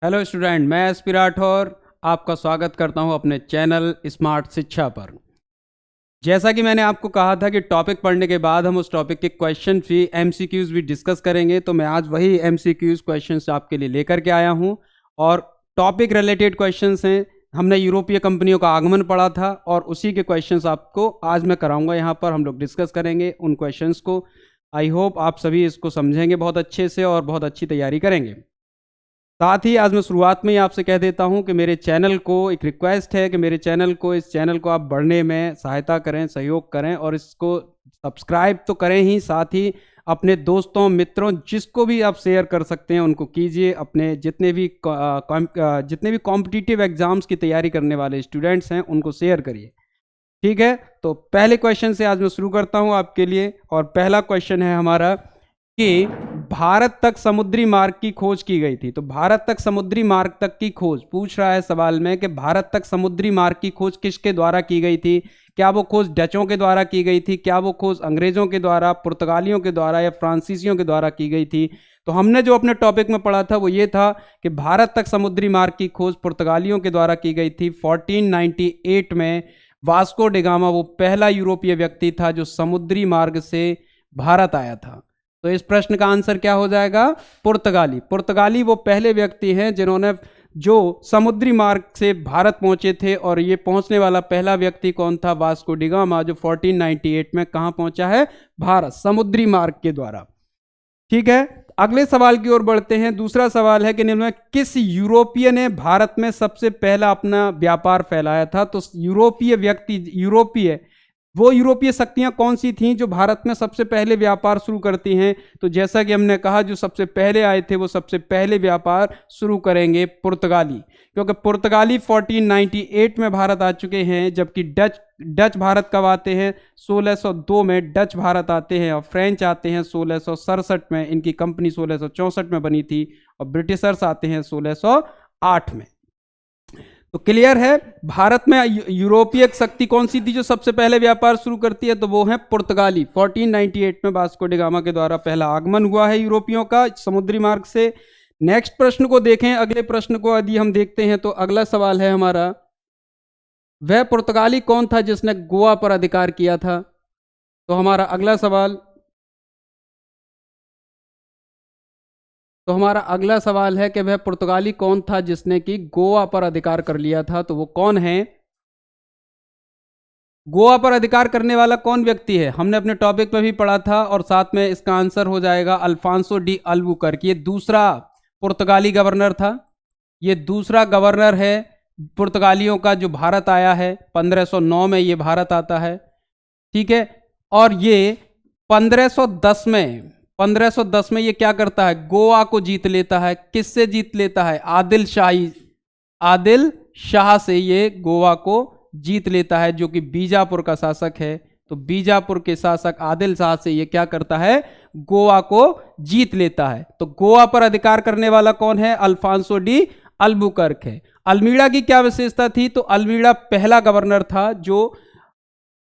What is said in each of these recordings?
Hello student, मैं SP Rathore आपका स्वागत करता हूं अपने चैनल स्मार्ट शिक्षा पर। जैसा कि मैंने आपको कहा था कि टॉपिक पढ़ने के बाद हम उस टॉपिक के क्वेश्चन भी एमसीक्यूज भी डिस्कस करेंगे, तो मैं आज वही एमसीक्यूज क्वेश्चंस आपके लिए लेकर के आया हूं। और टॉपिक रिलेटेड क्वेश्चंस हैं। हमने यूरोपीय कंपनियों का आगमन पढ़ा था और उसी के क्वेश्चंस आपको आज मैं कराऊंगा। यहाँ पर हम लोग डिस्कस करेंगे उन क्वेश्चंस को। आई होप आप सभी इसको समझेंगे बहुत अच्छे से और बहुत अच्छी तैयारी करेंगे। साथ ही आज मैं शुरुआत में ही आपसे कह देता हूं कि मेरे चैनल को एक रिक्वेस्ट है कि मेरे चैनल को इस चैनल को आप बढ़ने में सहायता करें, सहयोग करें और इसको सब्सक्राइब तो करें ही, साथ ही अपने दोस्तों मित्रों जिसको भी आप शेयर कर सकते हैं उनको कीजिए। अपने जितने भी कॉम्पिटिटिव एग्जाम्स की तैयारी करने वाले स्टूडेंट्स हैं उनको शेयर करिए। ठीक है, तो पहले क्वेश्चन से आज मैं शुरू करता हूं आपके लिए। और पहला क्वेश्चन है हमारा कि भारत तक समुद्री मार्ग की खोज की गई थी। तो भारत तक समुद्री मार्ग तक की खोज पूछ रहा है सवाल में कि भारत तक समुद्री मार्ग की खोज किसके द्वारा की गई थी। क्या वो खोज डचों के द्वारा की गई थी, क्या वो खोज अंग्रेजों के द्वारा, पुर्तगालियों के द्वारा या फ्रांसीसियों के द्वारा की गई थी। तो हमने जो अपने टॉपिक में पढ़ा था वो ये था कि भारत तक समुद्री मार्ग की खोज पुर्तगालियों के द्वारा की गई थी 1498 में। वास्को डिगामा वो पहला यूरोपीय व्यक्ति था जो समुद्री मार्ग से भारत आया था। तो इस प्रश्न का आंसर क्या हो जाएगा? पुर्तगाली। पुर्तगाली वो पहले व्यक्ति हैं जिन्होंने जो समुद्री मार्ग से भारत पहुंचे थे। और ये पहुंचने वाला पहला व्यक्ति कौन था? वास्को डिगामा, जो 1498 में कहां पहुंचा है? भारत, समुद्री मार्ग के द्वारा। ठीक है, अगले सवाल की ओर बढ़ते हैं। दूसरा सवाल है कि निम्न में किस यूरोपीय ने भारत में सबसे पहला अपना व्यापार फैलाया था? तो वो यूरोपीय शक्तियां कौन सी थीं जो भारत में सबसे पहले व्यापार शुरू करती हैं? तो जैसा कि हमने कहा, जो सबसे पहले आए थे वो सबसे पहले व्यापार शुरू करेंगे पुर्तगाली, क्योंकि पुर्तगाली 1498 में भारत आ चुके हैं, जबकि डच भारत कब आते हैं? 1602 में डच भारत आते हैं और फ्रेंच आते हैं 1667 में। इनकी कंपनी 1664 में बनी थी और ब्रिटिशर्स आते हैं 1608 में। तो क्लियर है, भारत में यूरोपीय शक्ति कौन सी थी जो सबसे पहले व्यापार शुरू करती है? तो वो है पुर्तगाली। 1498 में वास्को डिगामा के द्वारा पहला आगमन हुआ है यूरोपियों का समुद्री मार्ग से। नेक्स्ट प्रश्न को देखें। अगले प्रश्न को यदि हम देखते हैं तो अगला सवाल है हमारा, वह पुर्तगाली कौन था जिसने गोवा पर अधिकार किया था? तो हमारा अगला सवाल है कि वह पुर्तगाली कौन था जिसने कि गोवा पर अधिकार कर लिया था? तो वो कौन है? गोवा पर अधिकार करने वाला कौन व्यक्ति है? हमने अपने टॉपिक में भी पढ़ा था और साथ में इसका आंसर हो जाएगा अल्फांसो डी अल्बुकर्क। ये दूसरा पुर्तगाली गवर्नर था। ये दूसरा गवर्नर है पुर्तगालियों का जो भारत आया है। 1509 में ये भारत आता है। ठीक है, और ये 1510 में ये क्या करता है? गोवा को जीत लेता है। किससे जीत लेता है? आदिल शाह से ये गोवा को जीत लेता है, जो कि बीजापुर का शासक है। तो बीजापुर के शासक आदिल शाह से ये क्या करता है? गोवा को जीत लेता है। तो गोवा पर अधिकार करने वाला कौन है? अल्फांसो डी अल्बुकर्क है। अल्मीड़ा की क्या विशेषता थी? तो अल्मीड़ा पहला गवर्नर था, जो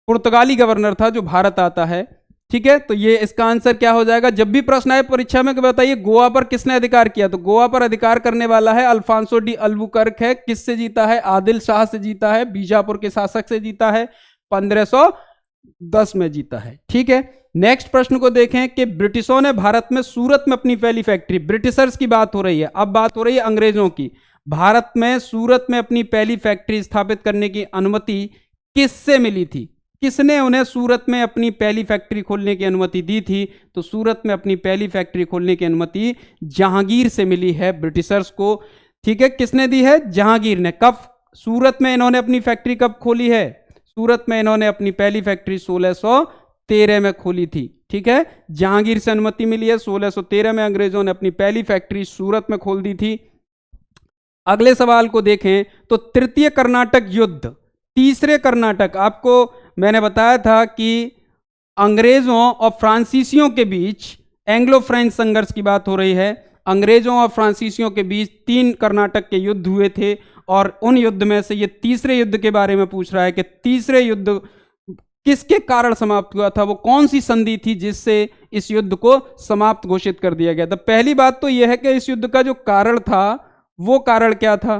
पुर्तगाली गवर्नर था, जो भारत आता है। ठीक है, तो ये इसका आंसर क्या हो जाएगा? जब भी प्रश्न आए परीक्षा में कि बताइए गोवा पर किसने अधिकार किया, तो गोवा पर अधिकार करने वाला है अल्फांसो डी अल्बुकर्क है। किससे जीता है? आदिल शाह से जीता है, बीजापुर के शासक से जीता है, 1510 में जीता है। ठीक है, नेक्स्ट प्रश्न को देखें कि ब्रिटिशों ने भारत में सूरत में अपनी पहली फैक्ट्री, ब्रिटिशर्स की बात हो रही है, अब बात हो रही है अंग्रेजों की। भारत में सूरत में अपनी पहली फैक्ट्री स्थापित करने की अनुमति किससे मिली थी? किसने उन्हें सूरत में अपनी पहली फैक्ट्री खोलने की अनुमति दी थी? तो सूरत में अपनी पहली फैक्ट्री खोलने की अनुमति जहांगीर से मिली है ब्रिटिशर्स को। ठीक है, किसने दी है? जहांगीर ने। कब सूरत में इन्होंने अपनी फैक्ट्री कब खोली है? सूरत में इन्होंने अपनी पहली फैक्ट्री 1613 में खोली थी। ठीक है, जहांगीर से अनुमति मिली है। 1613 में अंग्रेजों ने अपनी पहली फैक्ट्री सूरत में खोल दी थी। अगले सवाल को देखें तो तृतीय कर्नाटक युद्ध, तीसरे कर्नाटक, आपको मैंने बताया था कि अंग्रेजों और फ्रांसीसियों के बीच एंग्लो फ्रेंच संघर्ष की बात हो रही है। अंग्रेजों और फ्रांसीसियों के बीच 3 कर्नाटक के युद्ध हुए थे और उन युद्ध में से ये तीसरे युद्ध के बारे में पूछ रहा है कि तीसरे युद्ध किसके कारण समाप्त हुआ था? वो कौन सी संधि थी जिससे इस युद्ध को समाप्त घोषित कर दिया गया था? पहली बात तो यह है कि इस युद्ध का जो कारण था वो कारण क्या था?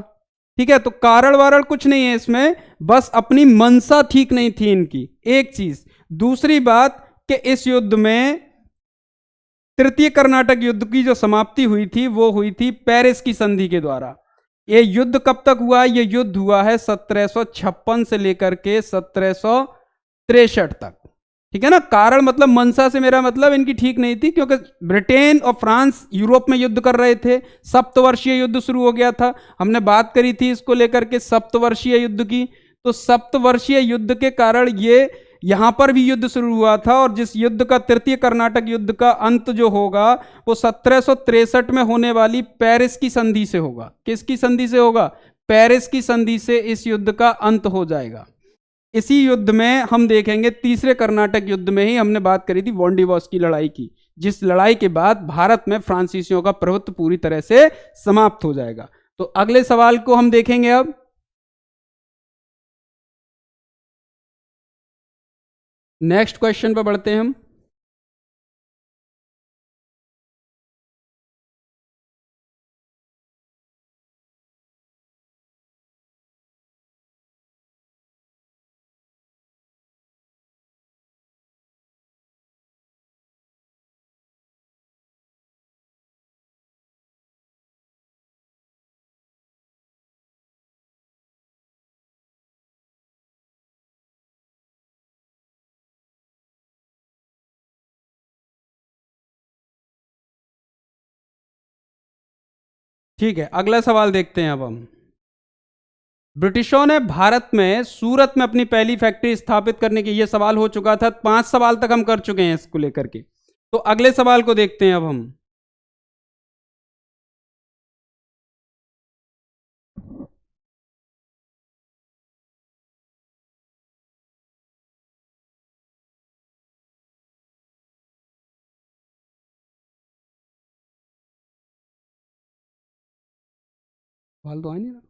ठीक है, तो कारण वारण कुछ नहीं है इसमें, बस अपनी मंशा ठीक नहीं थी इनकी, एक चीज। दूसरी बात कि इस युद्ध में तृतीय कर्नाटक युद्ध की जो समाप्ति हुई थी वो हुई थी पेरिस की संधि के द्वारा। ये युद्ध कब तक हुआ? ये युद्ध हुआ है 1756 से लेकर के 1763 तक। ठीक है ना, कारण मतलब मंशा से मेरा मतलब इनकी ठीक नहीं थी, क्योंकि ब्रिटेन और फ्रांस यूरोप में युद्ध कर रहे थे, सप्तवर्षीय युद्ध शुरू हो गया था। हमने बात करी थी इसको लेकर के सप्तवर्षीय युद्ध की, तो सप्तवर्षीय युद्ध के कारण ये यहां पर भी युद्ध शुरू हुआ था, और जिस युद्ध का तृतीय कर्नाटक युद्ध का अंत जो होगा वो 1763 में होने वाली पेरिस की संधि से होगा। किसकी संधि से होगा? पेरिस की संधि से इस युद्ध का अंत हो जाएगा। इसी युद्ध में हम देखेंगे, तीसरे कर्नाटक युद्ध में ही हमने बात करी थी वॉन्डिवॉस की लड़ाई की, जिस लड़ाई के बाद भारत में फ्रांसीसियों का प्रभुत्व पूरी तरह से समाप्त हो जाएगा। तो अगले सवाल को हम देखेंगे अब। नेक्स्ट क्वेश्चन पर बढ़ते हैं हम। ठीक है, अगला सवाल देखते हैं अब हम। ब्रिटिशों ने भारत में सूरत में अपनी पहली फैक्ट्री स्थापित करने की, यह सवाल हो चुका था, 5 सवाल तक हम कर चुके हैं इसको लेकर के। तो अगले सवाल को देखते हैं अब हम। सवाल तो आ नहीं रहा।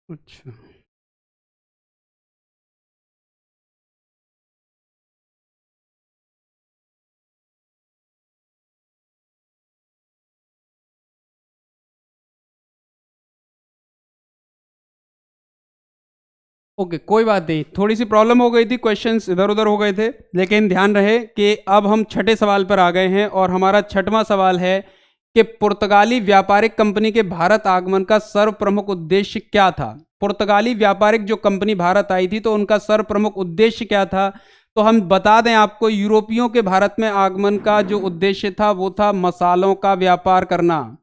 अच्छा, ओके, कोई बात नहीं, थोड़ी सी प्रॉब्लम हो गई थी, क्वेश्चंस इधर उधर हो गए थे, लेकिन ध्यान रहे कि अब हम छठे सवाल पर आ गए हैं, और हमारा छठवां सवाल है कि पुर्तगाली व्यापारिक कंपनी के भारत आगमन का सर्व प्रमुख उद्देश्य क्या था? पुर्तगाली व्यापारिक जो कंपनी भारत आई थी, तो उनका सर्व प्रमुख उद्देश्य क्या था? तो हम बता दें आपको, यूरोपियों के भारत में आगमन का जो उद्देश्य था वो था मसालों का व्यापार करना।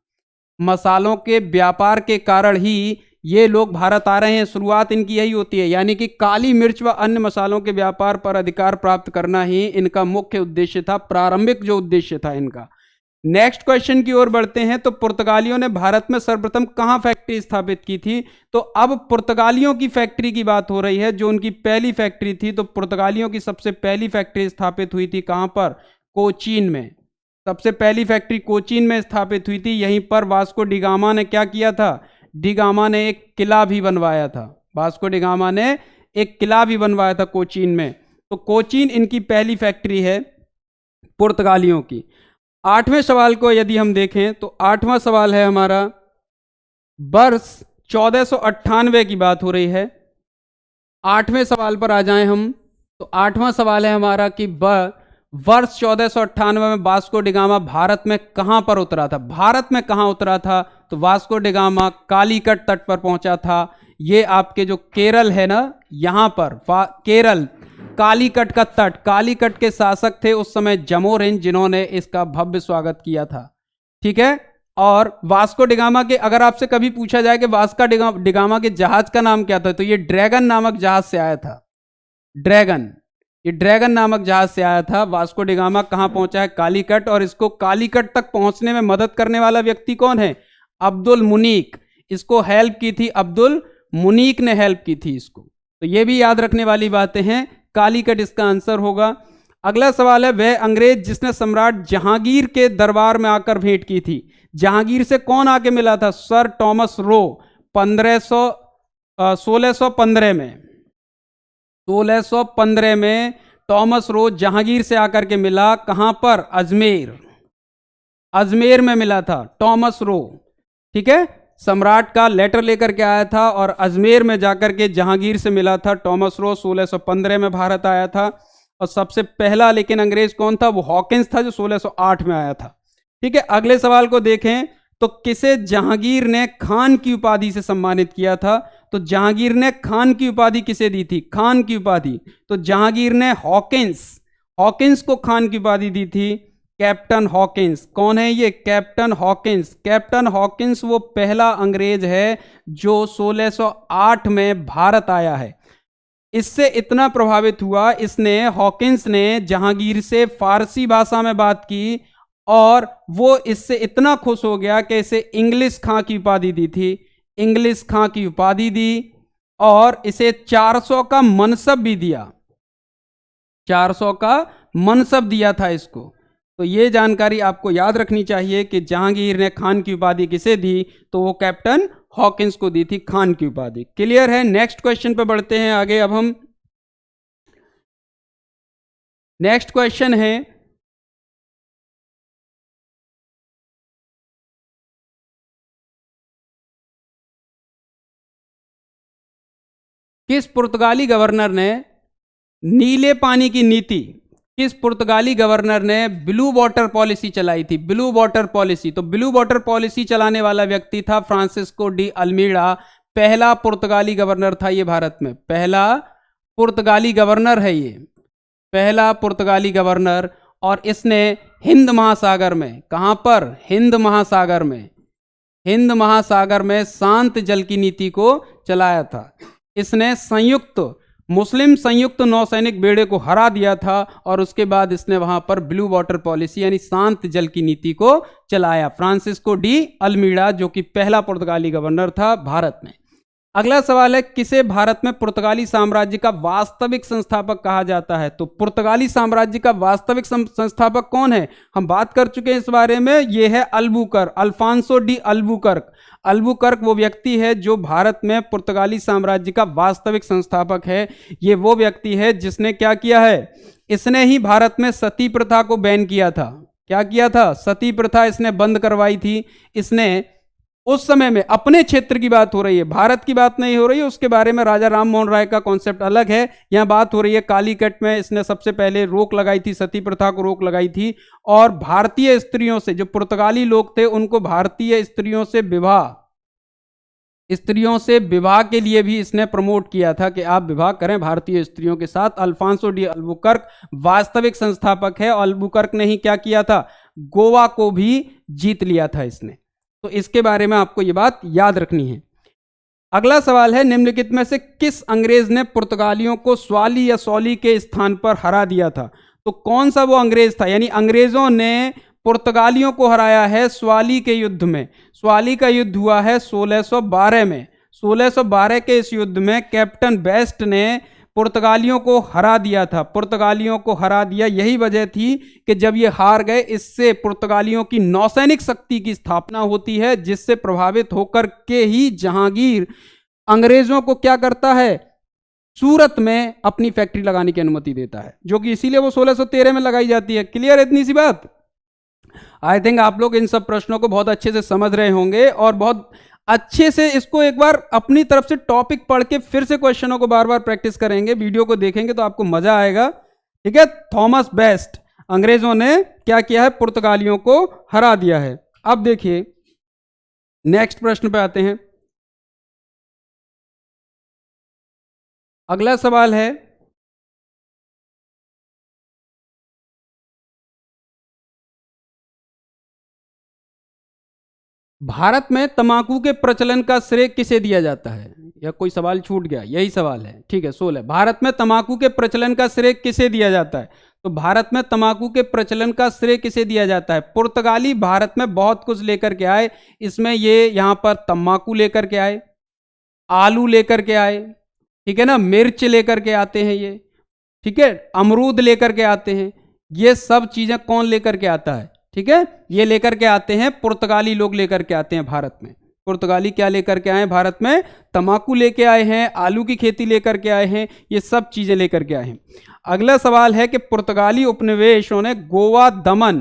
मसालों के व्यापार के कारण ही ये लोग भारत आ रहे हैं, शुरुआत इनकी यही होती है, यानी कि काली मिर्च व अन्य मसालों के व्यापार पर अधिकार प्राप्त करना ही इनका मुख्य उद्देश्य था, प्रारंभिक जो उद्देश्य था इनका। नेक्स्ट क्वेश्चन की ओर बढ़ते हैं। तो पुर्तगालियों ने भारत में सर्वप्रथम कहां फैक्ट्री स्थापित की थी? तो अब पुर्तगालियों की फैक्ट्री की बात हो रही है, जो उनकी पहली फैक्ट्री थी। तो पुर्तगालियों की सबसे पहली फैक्ट्री स्थापित हुई थी कहां पर? कोचीन में। सबसे पहली फैक्ट्री कोचीन में स्थापित हुई थी। यहीं पर वास्को डिगामा ने क्या किया था? डिगामा ने एक किला भी बनवाया था। वास्को डिगामा ने एक किला भी बनवाया था कोचीन में। तो कोचीन इनकी पहली फैक्ट्री है पुर्तगालियों की। 8वें सवाल को यदि हम देखें तो 8वां सवाल है हमारा, वर्ष 1498 की बात हो रही है। 8वें सवाल पर आ जाएं हम। तो 8वां सवाल है हमारा कि वर्ष 1498 में वास्को डिगामा भारत में कहां पर उतरा था? भारत में कहां उतरा था? तो वास्को डिगामा कालीकट तट पर पहुंचा था। ये आपके जो केरल है ना, यहां पर केरल कालीकट का तट, कालीकट के शासक थे उस समय जमोरिन, जिन्होंने इसका भव्य स्वागत किया था। ठीक है, और वास्को डिगामा के, अगर आपसे कभी पूछा जाए कि वास्को डिगामा के जहाज का नाम क्या था, तो ये ड्रैगन नामक जहाज से आया था। ड्रैगन, ये ड्रैगन नामक जहाज से आया था। वास्को डिगामा कहां पहुंचा है? कालीकट। और इसको कालीकट तक पहुंचने में मदद करने वाला व्यक्ति कौन है? अब्दुल मुनीक। इसको हेल्प की थी अब्दुल मुनीक ने, हेल्प की थी इसको। तो ये भी याद रखने वाली बातें हैं। कालीकट इसका आंसर होगा। अगला सवाल है, वह अंग्रेज जिसने सम्राट जहांगीर के दरबार में आकर भेंट की थी। जहांगीर से कौन आके मिला था? Sir Thomas Roe. 1615 में 1615 में टॉमस रो जहांगीर से आकर के मिला, कहां पर? अजमेर, अजमेर में मिला था टॉमस रो। ठीक है, सम्राट का लेटर लेकर के आया था और अजमेर में जाकर के जहांगीर से मिला था टॉमस रो। 1615 में भारत आया था। और सबसे पहला लेकिन अंग्रेज कौन था? वो हॉकिंस था, जो 1608 में आया था। ठीक है, अगले सवाल को देखें तो किसे जहांगीर ने खान की उपाधि से सम्मानित किया था? तो जहांगीर ने खान की उपाधि किसे दी थी? खान की उपाधि तो जहांगीर ने हॉकिंस को खान की उपाधि दी थी। कैप्टन हॉकिंस कौन है ये? Captain Hawkins. कैप्टन हॉकिंस वो पहला अंग्रेज है जो 1608 में भारत आया है। इससे इतना प्रभावित हुआ, हॉकिंस ने जहांगीर से फारसी भाषा में बात की और वो इससे इतना खुश हो गया कि इसे इंग्लिश खां की उपाधि दी थी। इंग्लिश खां की उपाधि दी और इसे 400 का मनसब भी दिया। 400 का मनसब दिया था इसको। तो ये जानकारी आपको याद रखनी चाहिए कि जहांगीर ने खान की उपाधि किसे दी? तो वो कैप्टन हॉकिंस को दी थी खान की उपाधि। क्लियर है? नेक्स्ट क्वेश्चन पे बढ़ते हैं आगे। अब हम नेक्स्ट क्वेश्चन है, किस पुर्तगाली गवर्नर ने नीले पानी की नीति, किस पुर्तगाली गवर्नर ने ब्लू वाटर पॉलिसी चलाई थी? ब्लू वाटर पॉलिसी, तो ब्लू वाटर पॉलिसी चलाने वाला व्यक्ति था फ्रांसिस्को डी अल्मीड़ा। पहला पुर्तगाली गवर्नर था ये भारत में, पहला पुर्तगाली गवर्नर है ये, पहला पुर्तगाली गवर्नर। और इसने हिंद महासागर में, कहां पर? हिंद महासागर में, हिंद महासागर में शांत जल की नीति को चलाया था। इसने मुस्लिम संयुक्त नौसैनिक बेड़े को हरा दिया था और उसके बाद इसने वहां पर ब्लू वाटर पॉलिसी यानी शांत जल की नीति को चलाया। फ्रांसिस्को डी अल्मीड़ा, जो कि पहला पुर्तगाली गवर्नर था भारत में। अगला सवाल है, किसे भारत में पुर्तगाली साम्राज्य का वास्तविक संस्थापक कहा जाता है? तो पुर्तगाली साम्राज्य का वास्तविक संस्थापक कौन है? हम बात कर चुके हैं इस बारे में। यह है Albuquerque, Alfonso de Albuquerque. Albuquerque वो व्यक्ति है जो भारत में पुर्तगाली साम्राज्य का वास्तविक संस्थापक है। ये वो व्यक्ति है जिसने क्या किया है? इसने ही भारत में सती प्रथा को बैन किया था। क्या किया था? सती प्रथा इसने बंद करवाई थी। इसने उस समय में, अपने क्षेत्र की बात हो रही है, भारत की बात नहीं हो रही है, उसके बारे में राजा राम मोहन राय का कॉन्सेप्ट अलग है। यहां बात हो रही है कालीकट में इसने सबसे पहले रोक लगाई थी, सती प्रथा को रोक लगाई थी। और भारतीय स्त्रियों से, जो पुर्तगाली लोग थे उनको भारतीय स्त्रियों से विवाह के लिए भी इसने प्रमोट किया था कि आप विवाह करें भारतीय स्त्रियों के साथ। अल्फांसो डी अल्बुकर्क वास्तविक संस्थापक है। अल्बुकर्क ने ही क्या किया था? गोवा को भी जीत लिया था इसने। तो इसके बारे में आपको यह बात याद रखनी है। अगला सवाल है, निम्नलिखित में से किस अंग्रेज ने पुर्तगालियों को स्वाली या सौली के स्थान पर हरा दिया था? तो कौन सा वो अंग्रेज था? यानी अंग्रेजों ने पुर्तगालियों को हराया है स्वाली के युद्ध में। स्वाली का युद्ध हुआ है 1612 में। 1612 के इस युद्ध में कैप्टन बेस्ट ने पुर्तगालियों को हरा दिया था। पुर्तगालियों को हरा दिया, यही वजह थी कि जब ये हार गए, इससे पुर्तगालियों की नौसैनिक शक्ति की स्थापना होती है, जिससे प्रभावित होकर के ही जहांगीर अंग्रेजों को क्या करता है? सूरत में अपनी फैक्ट्री लगाने की अनुमति देता है, जो कि इसीलिए वो 1613 में लगाई जाती है। क्लियर है इतनी सी बात? आई थिंक आप लोग इन सब प्रश्नों को बहुत अच्छे से समझ रहे होंगे और बहुत अच्छे से इसको एक बार अपनी तरफ से टॉपिक पढ़ के फिर से क्वेश्चनों को बार बार प्रैक्टिस करेंगे, वीडियो को देखेंगे तो आपको मजा आएगा। ठीक है, थॉमस बेस्ट, अंग्रेजों ने क्या किया है? पुर्तगालियों को हरा दिया है। अब देखिए नेक्स्ट प्रश्न पे आते हैं। अगला सवाल है, भारत में तंबाकू के प्रचलन का श्रेय किसे दिया जाता है? या कोई सवाल छूट गया? यही सवाल है। ठीक है, 16, भारत में तंबाकू के प्रचलन का श्रेय किसे दिया जाता है? तो भारत में तंबाकू के प्रचलन का श्रेय किसे दिया जाता है? पुर्तगाली भारत में बहुत कुछ लेकर के आए। इसमें ये यहां पर तंबाकू लेकर के आए, आलू लेकर के आए, ठीक है ना, मिर्च लेकर के आते हैं ये, ठीक है, अमरूद लेकर के आते हैं। ये सब चीजें कौन लेकर के आता है? ठीक है, ये लेकर के आते हैं पुर्तगाली लोग लेकर के आते हैं भारत में। पुर्तगाली क्या लेकर के आए हैं भारत में? तंबाकू लेके आए हैं, आलू की खेती लेकर के आए हैं, ये सब चीजें लेकर के आए हैं। अगला सवाल है कि पुर्तगाली उपनिवेशों ने गोवा दमन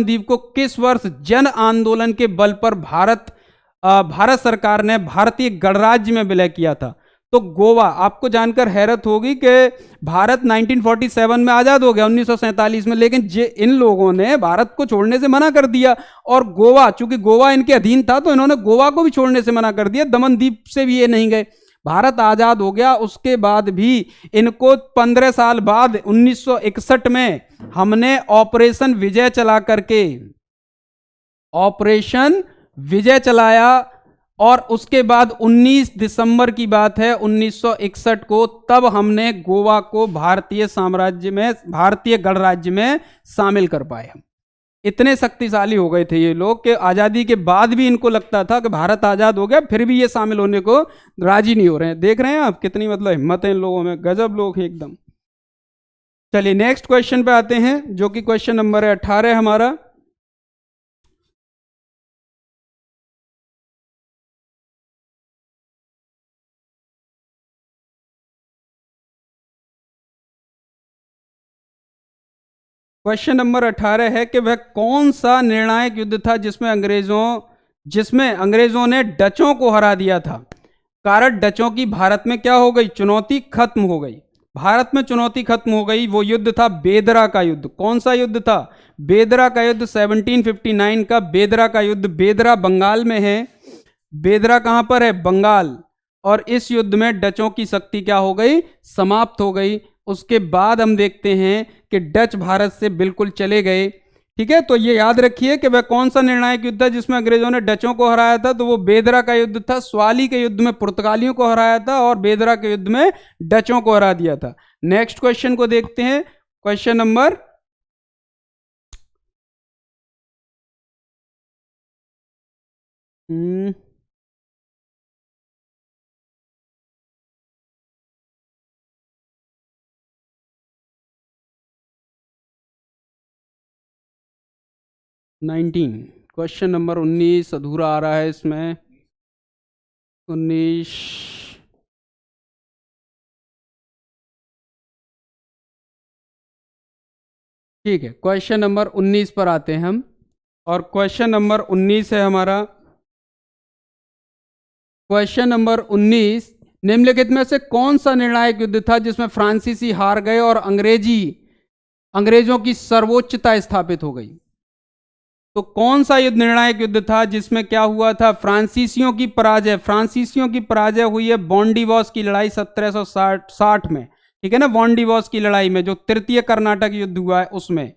द्वीप को किस वर्ष जन आंदोलन के बल पर भारत सरकार ने भारतीय गणराज्य में विलय किया था? तो गोवा, आपको जानकर हैरत होगी कि भारत 1947 में आजाद हो गया, 1947 में, लेकिन इन लोगों ने भारत को छोड़ने से मना कर दिया और गोवा, चूंकि गोवा इनके अधीन था तो इन्होंने गोवा को भी छोड़ने से मना कर दिया, दमन द्वीप से भी ये नहीं गए। भारत आजाद हो गया, उसके बाद भी इनको 15 साल बाद 1961 में हमने ऑपरेशन विजय चलाया और उसके बाद 19 दिसंबर की बात है 1961 को, तब हमने गोवा को भारतीय गणराज्य में शामिल कर पाए। हम इतने शक्तिशाली हो गए थे ये लोग कि आज़ादी के बाद भी इनको लगता था कि भारत आज़ाद हो गया, फिर भी ये शामिल होने को राजी नहीं हो रहे हैं। देख रहे हैं आप कितनी हिम्मत है इन लोगों में, गजब लोग हैं एकदम। चलिए नेक्स्ट क्वेश्चन पे आते हैं, जो कि क्वेश्चन नंबर 18 हमारा। क्वेश्चन नंबर 18 है कि वह कौन सा निर्णायक युद्ध था जिसमें अंग्रेजों ने डचों को हरा दिया था? कारण डचों की भारत में क्या हो गई? चुनौती खत्म हो गई। भारत में चुनौती खत्म हो गई। वो युद्ध था बेदरा का युद्ध। कौन सा युद्ध था? बेदरा का युद्ध, 1759 का बेदरा का युद्ध। बेदरा बंगाल में है। बेदरा कहां पर है? बंगाल। और इस युद्ध में डचों की शक्ति क्या हो गई? समाप्त हो गई। उसके बाद हम देखते हैं कि डच भारत से बिल्कुल चले गए। ठीक है, तो ये याद रखिए कि वह कौन सा निर्णायक युद्ध था जिसमें अंग्रेजों ने डचों को हराया था? तो वो बेदरा का युद्ध था। स्वाली के युद्ध में पुर्तगालियों को हराया था और बेदरा के युद्ध में डचों को हरा दिया था। नेक्स्ट क्वेश्चन को देखते हैं, क्वेश्चन नंबर 19। क्वेश्चन नंबर 19 अधूरा आ रहा है इसमें। 19 ठीक है, क्वेश्चन नंबर 19 पर आते हैं हम। और क्वेश्चन नंबर 19 है हमारा। क्वेश्चन नंबर 19, निम्नलिखित में से कौन सा निर्णायक युद्ध था जिसमें फ्रांसीसी हार गए और अंग्रेजों की सर्वोच्चता स्थापित हो गई? तो कौन सा युद्ध निर्णायक युद्ध था जिसमें क्या हुआ था? फ्रांसीसियों की पराजय हुई है बॉन्डीवॉस की लड़ाई 1760 में। ठीक है ना, बॉन्डीवॉस की लड़ाई में जो तृतीय कर्नाटक युद्ध हुआ है, उसमें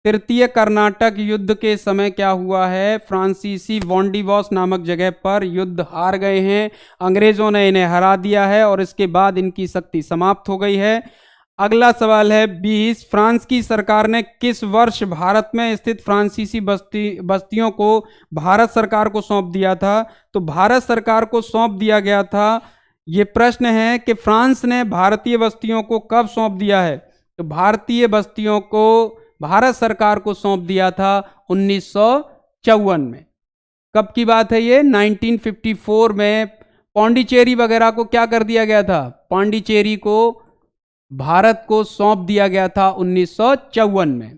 तृतीय कर्नाटक युद्ध के समय क्या हुआ है? फ्रांसीसी बॉन्डीवॉस नामक जगह पर युद्ध हार गए हैं, अंग्रेजों ने इन्हें हरा दिया है और इसके बाद इनकी शक्ति समाप्त हो गई है। अगला सवाल है 20, फ्रांस की सरकार ने किस वर्ष भारत में स्थित फ्रांसीसी बस्तियों को भारत सरकार को सौंप दिया था? तो भारत सरकार को सौंप दिया गया था। ये प्रश्न है कि फ्रांस ने भारतीय बस्तियों को कब सौंप दिया है? तो भारतीय बस्तियों को भारत सरकार को सौंप दिया था 1954 में। कब की बात है ये? 1954 में। पौंडीचेरी वगैरह को क्या कर दिया गया था? पौंडीचेरी को भारत को सौंप दिया गया था 1954 में।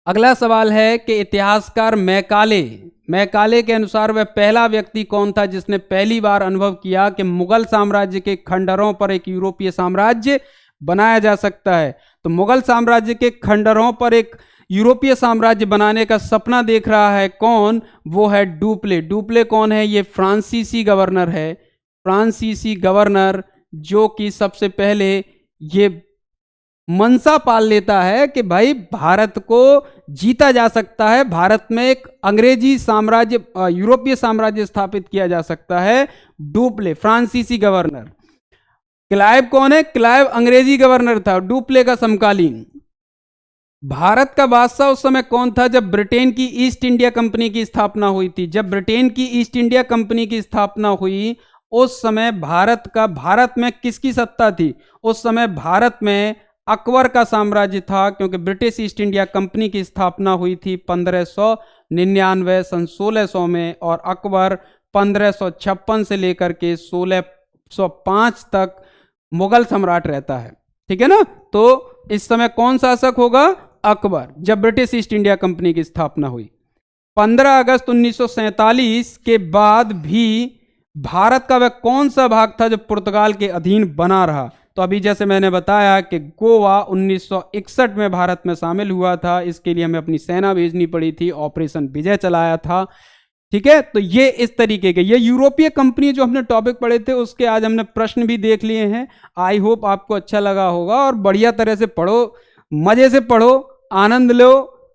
अगला सवाल है कि इतिहासकार मैकाले के अनुसार वह पहला व्यक्ति कौन था जिसने पहली बार अनुभव किया कि मुगल साम्राज्य के खंडरों पर एक यूरोपीय साम्राज्य बनाया जा सकता है? तो मुगल साम्राज्य के खंडरों पर एक यूरोपीय साम्राज्य बनाने का सपना देख रहा है कौन? वो है डुप्ले। डुप्ले कौन है? ये फ्रांसीसी गवर्नर है। फ्रांसीसी गवर्नर जो कि सबसे पहले ये मनसा पाल लेता है कि भाई भारत को जीता जा सकता है, भारत में एक अंग्रेजी साम्राज्य, यूरोपीय साम्राज्य स्थापित किया जा सकता है। डुप्ले फ्रांसीसी गवर्नर। क्लाइव कौन है? क्लाइव अंग्रेजी गवर्नर था, डुप्ले का समकालीन। भारत का बादशाह उस समय कौन था जब ब्रिटेन की ईस्ट इंडिया कंपनी की स्थापना हुई थी? जब ब्रिटेन की ईस्ट इंडिया कंपनी की स्थापना हुई उस समय भारत में किसकी सत्ता थी? उस समय भारत में अकबर का साम्राज्य था, क्योंकि ब्रिटिश ईस्ट इंडिया कंपनी की स्थापना हुई थी 1599 सन 1600 में, और अकबर 1556 से लेकर के 1605 तक मुगल सम्राट रहता है, ठीक है ना। तो इस समय कौन शासक होगा? अकबर, जब ब्रिटिश ईस्ट इंडिया कंपनी की स्थापना हुई। 15 अगस्त 1947 के बाद भी भारत का वह कौन सा भाग था जो पुर्तगाल के अधीन बना रहा? तो अभी जैसे मैंने बताया कि गोवा 1961 में भारत में शामिल हुआ था, इसके लिए हमें अपनी सेना भेजनी पड़ी थी, ऑपरेशन विजय चलाया था, ठीक है। तो ये इस तरीके के, ये यूरोपीय कंपनी जो हमने टॉपिक पढ़े थे उसके आज हमने प्रश्न भी देख लिए हैं। आई होप आपको अच्छा लगा होगा, और बढ़िया तरह से पढ़ो, मजे से पढ़ो, आनंद लो,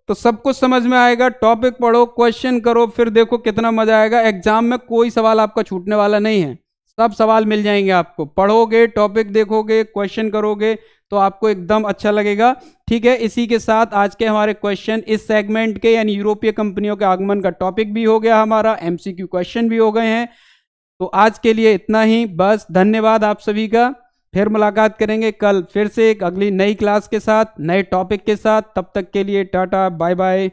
तो सब कुछ समझ में आएगा। टॉपिक पढ़ो, क्वेश्चन करो, फिर देखो कितना मजा आएगा। एग्जाम में कोई सवाल आपका छूटने वाला नहीं है, सब सवाल मिल जाएंगे आपको। पढ़ोगे, टॉपिक देखोगे, क्वेश्चन करोगे तो आपको एकदम अच्छा लगेगा, ठीक है। इसी के साथ आज के हमारे क्वेश्चन इस सेगमेंट के यानी यूरोपीय कंपनियों के आगमन का टॉपिक भी हो गया हमारा, एमसीक्यू क्वेश्चन भी हो गए हैं। तो आज के लिए इतना ही, बस। धन्यवाद आप सभी का। फिर मुलाकात करेंगे कल फिर से एक अगली नई क्लास के साथ, नए टॉपिक के साथ। तब तक के लिए टाटा, बाय बाय।